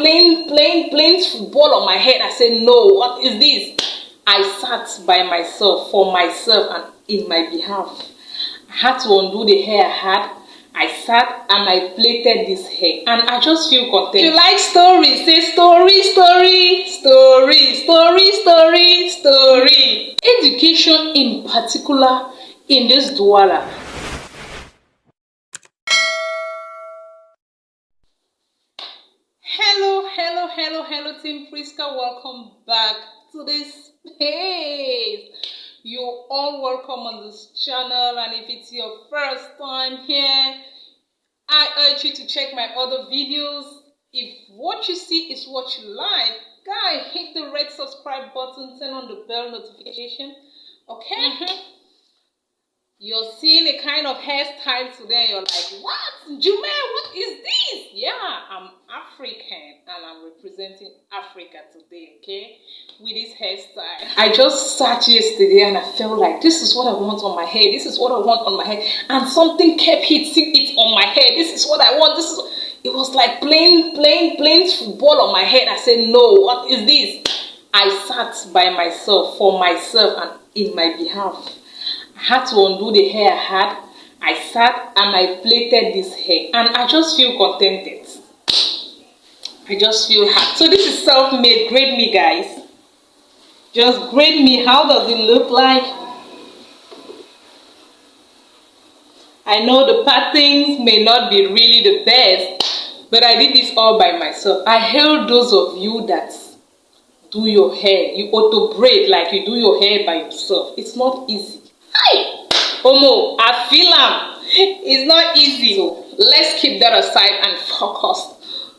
playing football on my head. I said, no, what is this? I sat by myself, for myself, and in my behalf. I had to undo the hair I had. I sat and I plaited this hair, and I just feel content. If you like stories, say story, story, story, story, story, story. Education in particular in this Douala. Hello, Team Prisca. Welcome back to this page. You're all welcome on this channel, and if it's your first time here, I urge you to check my other videos. If what you see is what you like, guys, hit the red subscribe button, turn on the bell notification. Okay? You're seeing a kind of hairstyle today. You're like, what? Njume, what is this? Yeah, I'm African and I'm representing Africa today, okay? With this hairstyle. I just sat yesterday and I felt like this is what I want on my head. This is what I want on my head. And something kept hitting it on my head. This is what I want. It was like playing football on my head. I said, no, what is this? I sat by myself, for myself, and in my behalf. I had to undo the hair I had. I sat and I plaited this hair, and I just feel contented. I just feel happy. So this is self-made. Grade me, guys. Just grade me. How does it look like? I know the patterns may not be really the best, but I did this all by myself. I hail those of you that do your hair. You auto braid like you do your hair by yourself. It's not easy. Hi! Omo, I feel it's not easy. So let's keep that aside and focus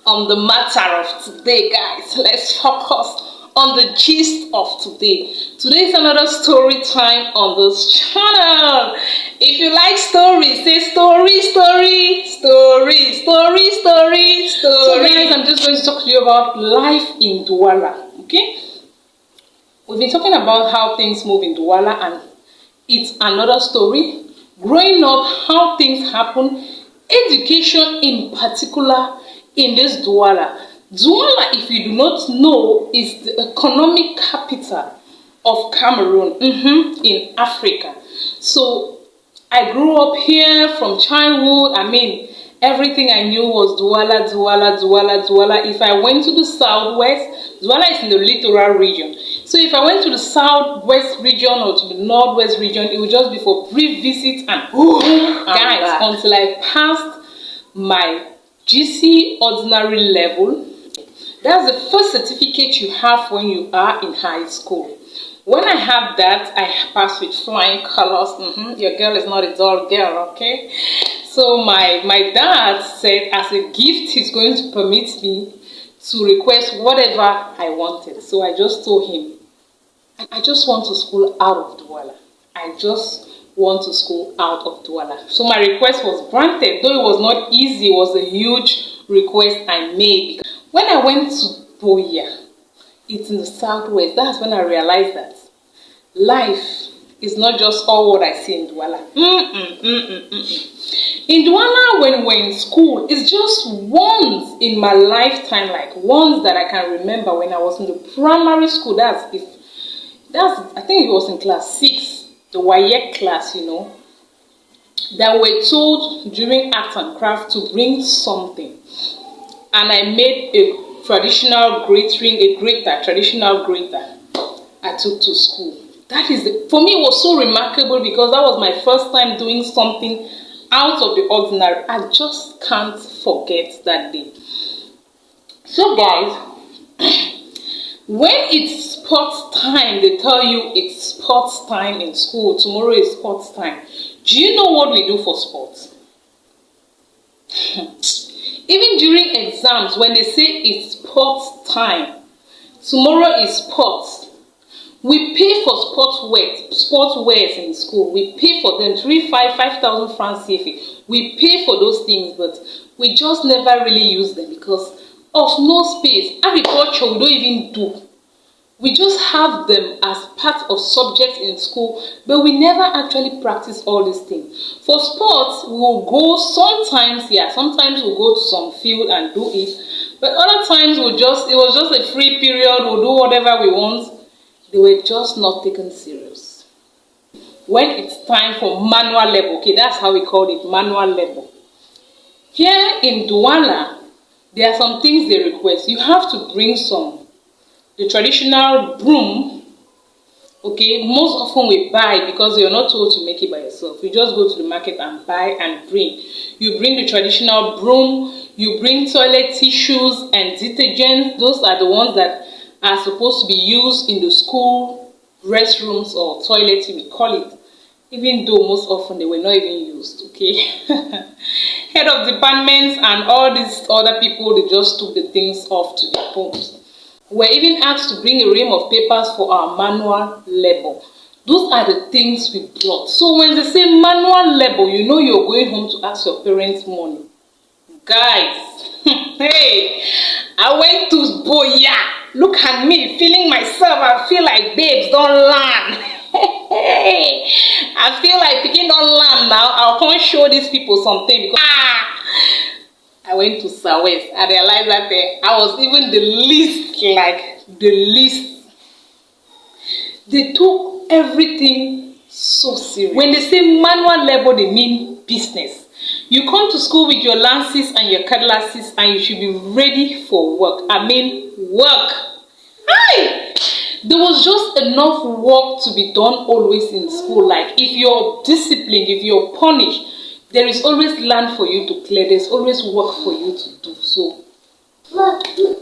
on the matter of today, guys. Let's focus on the gist of today. Today is another story time on this channel. If you like stories, say story, story, story, story, story, story. So guys, I'm just going to talk to you about life in Douala. Okay? We've been talking about how things move in Douala, and it's another story. Growing up, how things happen, education in particular in this Douala. Douala, if you do not know, is the economic capital of Cameroon in Africa. So I grew up here from childhood. I mean, everything I knew was Douala, Douala, Douala, Douala. If I went to the southwest, Douala is in the littoral region. So if I went to the southwest region or to the northwest region, it would just be for brief visits and guys, until I passed my GC ordinary level. That's the first certificate you have when you are in high school. When I have that, I passed with flying colors. Your girl is not a dull girl, okay? So my dad said as a gift he's going to permit me to request whatever I wanted. So I just told him, I just want to school out of Douala. I just want to school out of Douala. So my request was granted, though it was not easy. It was a huge request I made. When I went to Buea, it's in the southwest, that's when I realized that life is not just all what I see in Douala. In Douala, when we're in school, it's just once in my lifetime, like once that I can remember when I was in the primary school. I think it was in class 6, the YEC class, you know, that we're told during art and craft to bring something. And I made a traditional grate ring, a traditional grater I took to school. That is, for me, it was so remarkable because that was my first time doing something out of the ordinary. I just can't forget that day. So guys, when it's sports time, they tell you it's sports time in school. Tomorrow is sports time. Do you know what we do for sports? Even during exams, when they say it's sports time, tomorrow is sports. We pay for sports wears in school. We pay for them 5,000 francs CFA. We pay for those things, but we just never really use them because of no space. Agriculture, we don't even do. We just have them as part of subjects in school, but we never actually practice all these things. For sports, we will go sometimes we'll go to some field and do it, But other times it was just a free period, we'll do whatever we want. They were just not taken serious. When it's time for manual labor, okay, that's how we called it, manual labor. Here in Douala, there are some things they request. You have to bring the traditional broom. Okay, most often we buy because you're not told to make it by yourself. You just go to the market and buy and bring. You bring the traditional broom, you bring toilet tissues and detergents. Those are the ones that are supposed to be used in the school restrooms or toilet, we call it. Even though most often they were not even used, okay? Head of departments and all these other people, they just took the things off to their homes. We're even asked to bring a ream of papers for our manual labor. Those are the things we brought. So when they say manual labor, you know you're going home to ask your parents money. Guys, hey, I went to Buea. Look at me, feeling myself. I feel like babes don't land. I feel like picking don't land now. I can't show these people something because I went to Southwest. I realized that I was even the least. They took everything so serious. When they say manual labor, they mean business. You come to school with your lances and your cutlasses and you should be ready for work. I mean work. Hi! There was just enough work to be done always in school. Like if you're disciplined, if you're punished, there is always land for you to clear. There's always work for you to do. So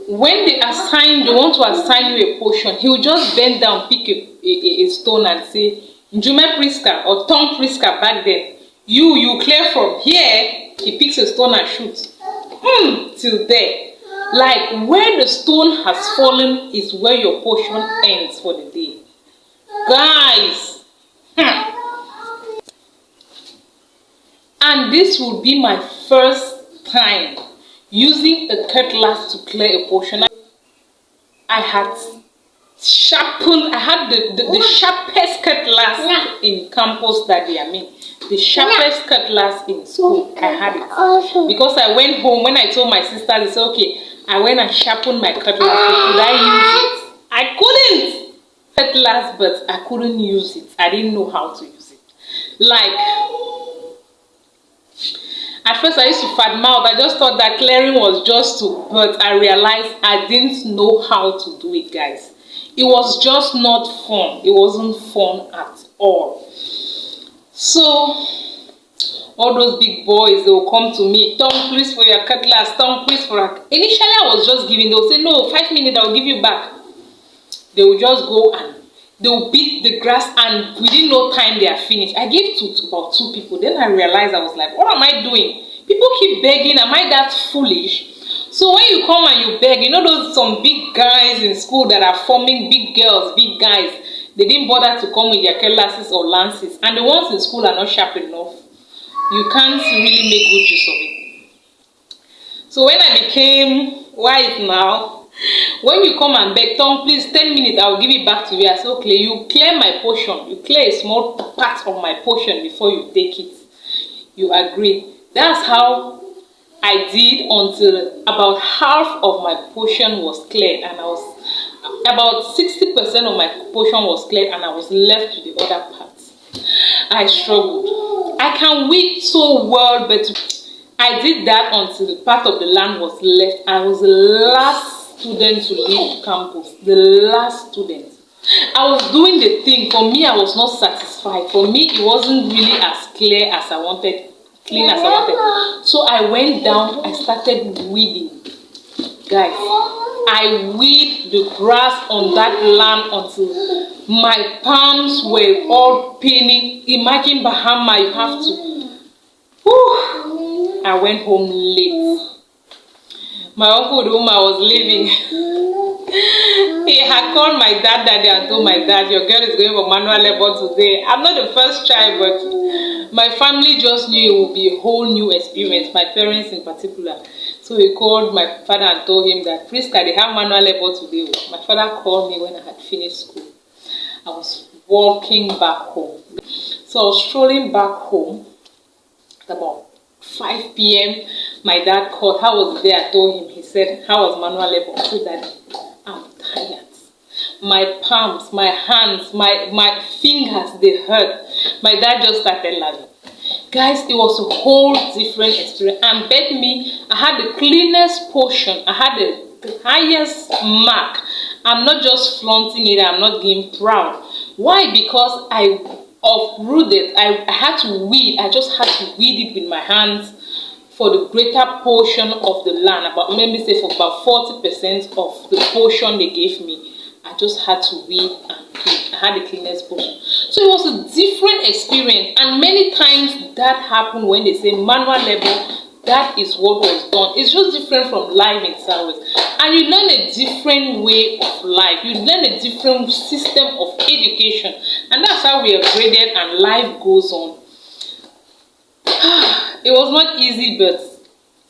when they want to assign you a portion, he will just bend down, pick a stone and say, Njume Prisca or Tom Prisca back then. You clear from here, he picks a stone and shoots. Till there. Like where the stone has fallen is where your portion ends for the day. Guys. And this will be my first time using a cutlass to clear a portion. I had the sharpest cutlass in campus that day. I mean, the sharpest cutlass in school. I had it because I went home. When I told my sister, they said, okay, I went and sharpened my cutlass. Could I use it? I couldn't cutlass, but I couldn't use it. I didn't know how to use it. Like at first I used to fat mouth. I just thought that clearing was just to, but I realized I didn't know how to do it, guys. It was just not fun. It wasn't fun at all. So all those big boys, they will come to me, Tom, please for your cutlass, Tom, please for a... Initially I was just giving, they will say, no, 5 minutes, I will give you back. They will just go and they will beat the grass and within no time they are finished. I gave to about 2 people. Then I realized, I was like, what am I doing? People keep begging, am I that foolish? So when you come and you beg, you know those some big guys in school that are forming big girls, big guys, they didn't bother to come with their cutlasses or lances. And the ones in school are not sharp enough. You can't really make good use of it. So when I became wise now, when you come and beg, Tom, please, 10 minutes, I will give it back to you. I say, okay, you clear my portion. You clear a small part of my portion before you take it. You agree. That's how I did until about half of my portion was cleared, and I was about 60% of my portion was cleared, and I was left with the other parts. I struggled. I can weed so well, but I did that until the part of the land was left. I was the last student to leave campus. The last student. I was doing the thing. For me, I was not satisfied. For me, it wasn't really as clear as I wanted. Clean as I wanted. So I went down, I started weeding. Guys, I weed the grass on that land until my palms were all paining. Imagine Bahama, you have to. Whew. I went home late. My uncle, whom I was leaving, he had called my dad that day and told my dad, your girl is going for manual labor today. I'm not the first child, but my family just knew it would be a whole new experience, my parents in particular. So he called my father and told him that, Prisca, they have manual labor today. My father called me when I had finished school. I was walking back home. So I was strolling back home at about 5 p.m. My dad called. How was the day? I told him. He said, how was manual labor? I said, Daddy, I'm tired. My palms, my hands, my fingers, they hurt. My dad just started laughing. Guys, it was a whole different experience. And bet me, I had the cleanest portion. I had the highest mark. I'm not just flaunting it. I'm not being proud. Why? Because I uprooted. I had to weed. I just had to weed it with my hands for the greater portion of the land. About maybe say for about 40% of the portion they gave me. I just had to weed and clean. I had the cleanest portion. So it was a different experience. And many times that happened when they say manual labor. That is what was done. It's just different from life in Southwest. And you learn a different way of life. You learn a different system of education. And that's how we are graded and life goes on. It was not easy, but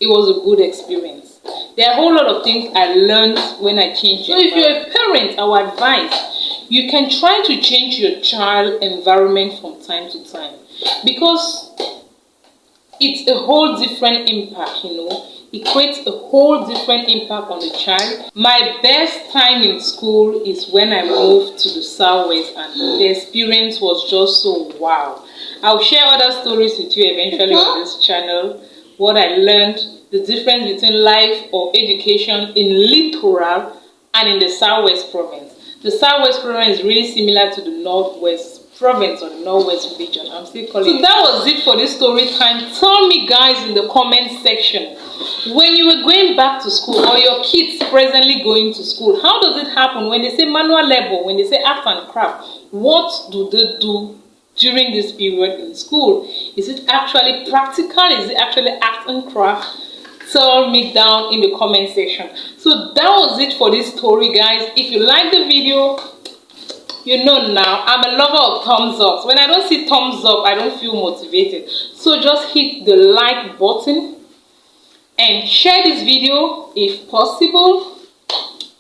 it was a good experience. There are a whole lot of things I learned when I changed. So if you're a parent, our advice, you can try to change your child environment from time to time. Because it's a whole different impact, you know. It creates a whole different impact on the child. My best time in school is when I moved to the Southwest, and the experience was just so wow. I'll share other stories with you eventually on this channel. What I learned, the difference between life or education in Littoral and in the Southwest province. The Southwest province is really similar to the Northwest province or the Northwest region. I'm still calling it. So that was it for this story time. Tell me guys in the comment section, when you were going back to school or your kids presently going to school, how does it happen when they say manual labor, when they say art and craft? What do they do during this period in school? Is it actually practical? Is it actually art and craft? Tell me down in the comment section. So that was it for this story guys. If you like the video, you know now, I'm a lover of thumbs up. When I don't see thumbs up, I don't feel motivated. So just hit the like button and share this video if possible.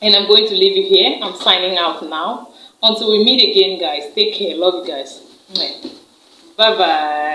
And I'm going to leave you here. I'm signing out now. Until we meet again, guys. Take care. Love you guys. Bye-bye.